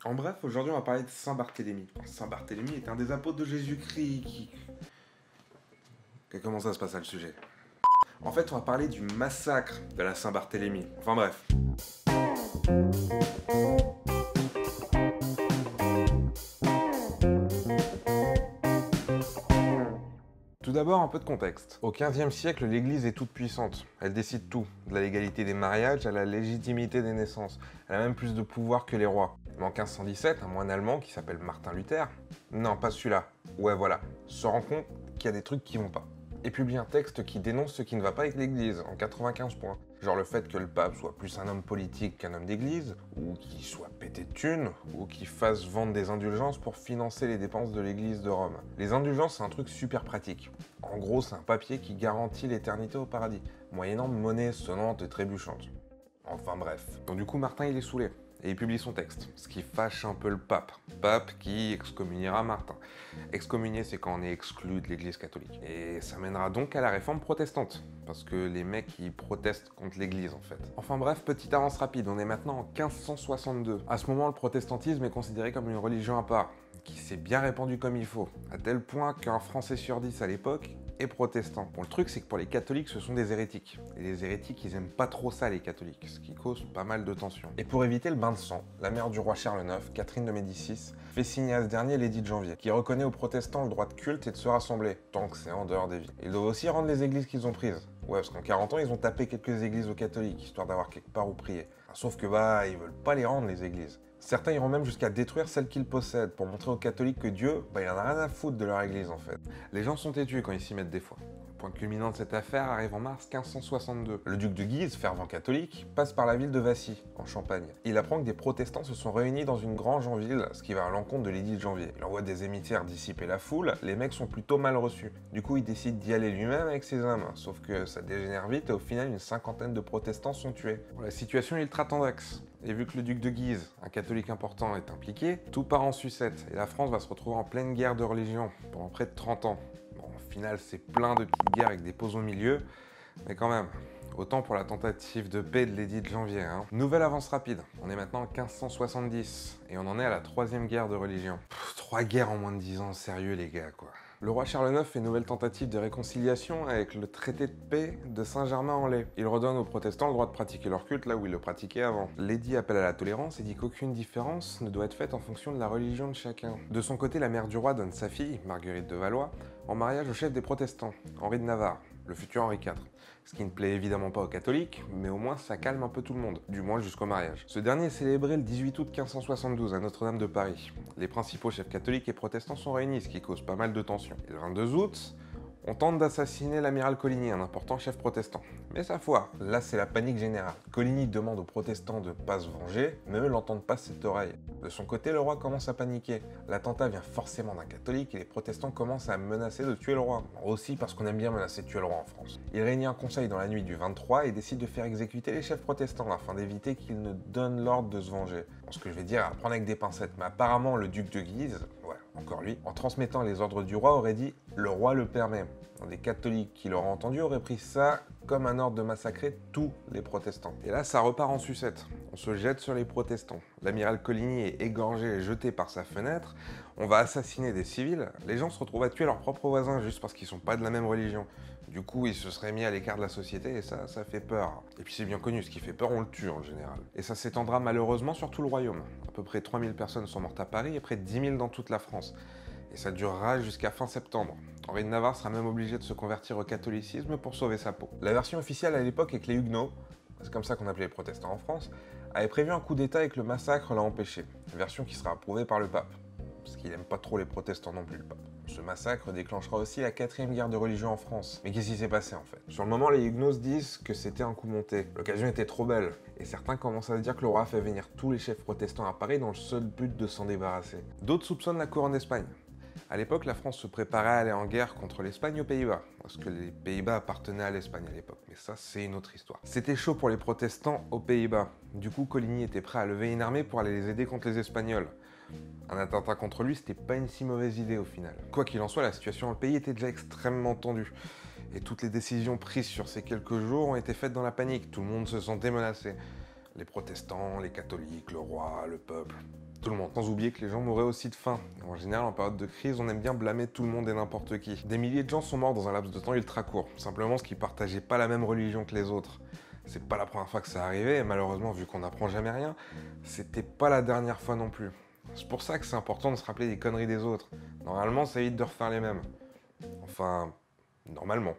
En bref, aujourd'hui on va parler de Saint Barthélemy. Saint Barthélemy est un des apôtres de Jésus-Christ qui... Comment ça se passe là, le sujet? En fait, on va parler du massacre de la Saint Barthélemy. Enfin bref. Tout d'abord, un peu de contexte. Au XVe siècle, l'Église est toute puissante. Elle décide tout, de la légalité des mariages à la légitimité des naissances. Elle a même plus de pouvoir que les rois. Mais en 1517, un moine allemand qui s'appelle Martin Luther, non, pas celui-là, ouais voilà, se rend compte qu'il y a des trucs qui vont pas. Et publie un texte qui dénonce ce qui ne va pas avec l'Église, en 95 points. Genre le fait que le pape soit plus un homme politique qu'un homme d'église, ou qu'il soit pété de thunes, ou qu'il fasse vendre des indulgences pour financer les dépenses de l'église de Rome. Les indulgences, c'est un truc super pratique. En gros, c'est un papier qui garantit l'éternité au paradis, moyennant monnaie sonnante et trébuchante. Enfin bref. Donc du coup, Martin, il est saoulé. Et il publie son texte, ce qui fâche un peu le pape. Pape qui excommuniera Martin. Excommunier, c'est quand on est exclu de l'église catholique. Et ça mènera donc à la réforme protestante, parce que les mecs, ils protestent contre l'église, en fait. Enfin bref, petite avance rapide, on est maintenant en 1562. À ce moment, le protestantisme est considéré comme une religion à part, qui s'est bien répandue comme il faut, à tel point qu'un Français sur 10 à l'époque est protestant. Bon, le truc, c'est que pour les catholiques, ce sont des hérétiques. Et les hérétiques, ils aiment pas trop ça, les catholiques, ce qui cause pas mal de tensions. Et pour éviter le bain de sang, la mère du roi Charles IX, Catherine de Médicis, fait signer à ce dernier l'édit de janvier, qui reconnaît aux protestants le droit de culte et de se rassembler, tant que c'est en dehors des villes. Ils doivent aussi rendre les églises qu'ils ont prises. Ouais, parce qu'en 40 ans, ils ont tapé quelques églises aux catholiques, histoire d'avoir quelque part où prier. Sauf que ils veulent pas les rendre, les églises. Certains iront même jusqu'à détruire celles qu'ils possèdent, pour montrer aux catholiques que Dieu, il en a rien à foutre de leur église en fait. Les gens sont têtus quand ils s'y mettent des fois. Le point culminant de cette affaire arrive en mars 1562. Le duc de Guise, fervent catholique, passe par la ville de Vassy, en Champagne. Il apprend que des protestants se sont réunis dans une grange en ville, ce qui va à l'encontre de l'édit de janvier. Il envoie des émissaires dissiper la foule, les mecs sont plutôt mal reçus. Du coup, il décide d'y aller lui-même avec ses hommes, sauf que ça dégénère vite et au final, une cinquantaine de protestants sont tués. La situation est ultra tendax. Et vu que le duc de Guise, un catholique important, est impliqué, tout part en sucette et la France va se retrouver en pleine guerre de religion pendant près de 30 ans. Bon, au final, c'est plein de petites guerres avec des pauses au milieu, mais quand même, autant pour la tentative de paix de l'édit de janvier. Nouvelle avance rapide, on est maintenant en 1570 et on en est à la troisième guerre de religion. 3 guerres en moins de 10 ans, sérieux les gars quoi. Le roi Charles IX fait une nouvelle tentative de réconciliation avec le traité de paix de Saint-Germain-en-Laye. Il redonne aux protestants le droit de pratiquer leur culte là où ils le pratiquaient avant. L'édit appelle à la tolérance et dit qu'aucune différence ne doit être faite en fonction de la religion de chacun. De son côté, la mère du roi donne sa fille, Marguerite de Valois, en mariage au chef des protestants, Henri de Navarre, le futur Henri IV. Ce qui ne plaît évidemment pas aux catholiques, mais au moins ça calme un peu tout le monde, du moins jusqu'au mariage. Ce dernier est célébré le 18 août 1572 à Notre-Dame de Paris. Les principaux chefs catholiques et protestants sont réunis, ce qui cause pas mal de tensions. Et le 22 août, on tente d'assassiner l'amiral Coligny, un important chef protestant. Mais ça foire. Là, c'est la panique générale. Coligny demande aux protestants de pas se venger, mais eux l'entendent pas cette oreille. De son côté, le roi commence à paniquer. L'attentat vient forcément d'un catholique et les protestants commencent à menacer de tuer le roi. Aussi parce qu'on aime bien menacer de tuer le roi en France. Il réunit un conseil dans la nuit du 23 et décide de faire exécuter les chefs protestants afin d'éviter qu'ils ne donnent l'ordre de se venger. Bon, ce que je vais dire à prendre avec des pincettes, mais apparemment le duc de Guise, encore lui, en transmettant les ordres du roi, aurait dit « le roi le permet ». Des catholiques qui l'auraient entendu auraient pris ça comme un ordre de massacrer tous les protestants. Et là, ça repart en sucette. On se jette sur les protestants. L'amiral Coligny est égorgé et jeté par sa fenêtre. On va assassiner des civils. Les gens se retrouvent à tuer leurs propres voisins juste parce qu'ils sont pas de la même religion. Du coup, ils se seraient mis à l'écart de la société et ça fait peur. Et puis c'est bien connu, ce qui fait peur, on le tue en général. Et ça s'étendra malheureusement sur tout le royaume. À peu près 3000 personnes sont mortes à Paris et près de 10 000 dans toute la France. Et ça durera jusqu'à fin septembre. Henri de Navarre sera même obligé de se convertir au catholicisme pour sauver sa peau. La version officielle à l'époque est que les Huguenots, c'est comme ça qu'on appelait les protestants en France, avaient prévu un coup d'état et que le massacre l'a empêché. Version qui sera approuvée par le pape, parce qu'il aime pas trop les protestants non plus le pape. Ce massacre déclenchera aussi la 4e guerre de religion en France. Mais qu'est-ce qui s'est passé en fait? Sur le moment, les Huguenots se disent que c'était un coup monté. L'occasion était trop belle. Et certains commencent à se dire que le roi a fait venir tous les chefs protestants à Paris dans le seul but de s'en débarrasser. D'autres soupçonnent la couronne d'Espagne. À l'époque, la France se préparait à aller en guerre contre l'Espagne aux Pays-Bas, parce que les Pays-Bas appartenaient à l'Espagne à l'époque, mais ça, c'est une autre histoire. C'était chaud pour les protestants aux Pays-Bas. Du coup, Coligny était prêt à lever une armée pour aller les aider contre les Espagnols. Un attentat contre lui, c'était pas une si mauvaise idée au final. Quoi qu'il en soit, la situation dans le pays était déjà extrêmement tendue. Et toutes les décisions prises sur ces quelques jours ont été faites dans la panique. Tout le monde se sentait menacé. Les protestants, les catholiques, le roi, le peuple. Tout le monde. Sans oublier que les gens mouraient aussi de faim. En général, en période de crise, on aime bien blâmer tout le monde et n'importe qui. Des milliers de gens sont morts dans un laps de temps ultra court, simplement parce qu'ils partageaient pas la même religion que les autres. C'est pas la première fois que ça arrivait, et malheureusement, vu qu'on n'apprend jamais rien, c'était pas la dernière fois non plus. C'est pour ça que c'est important de se rappeler des conneries des autres. Normalement, ça évite de refaire les mêmes. Enfin, normalement.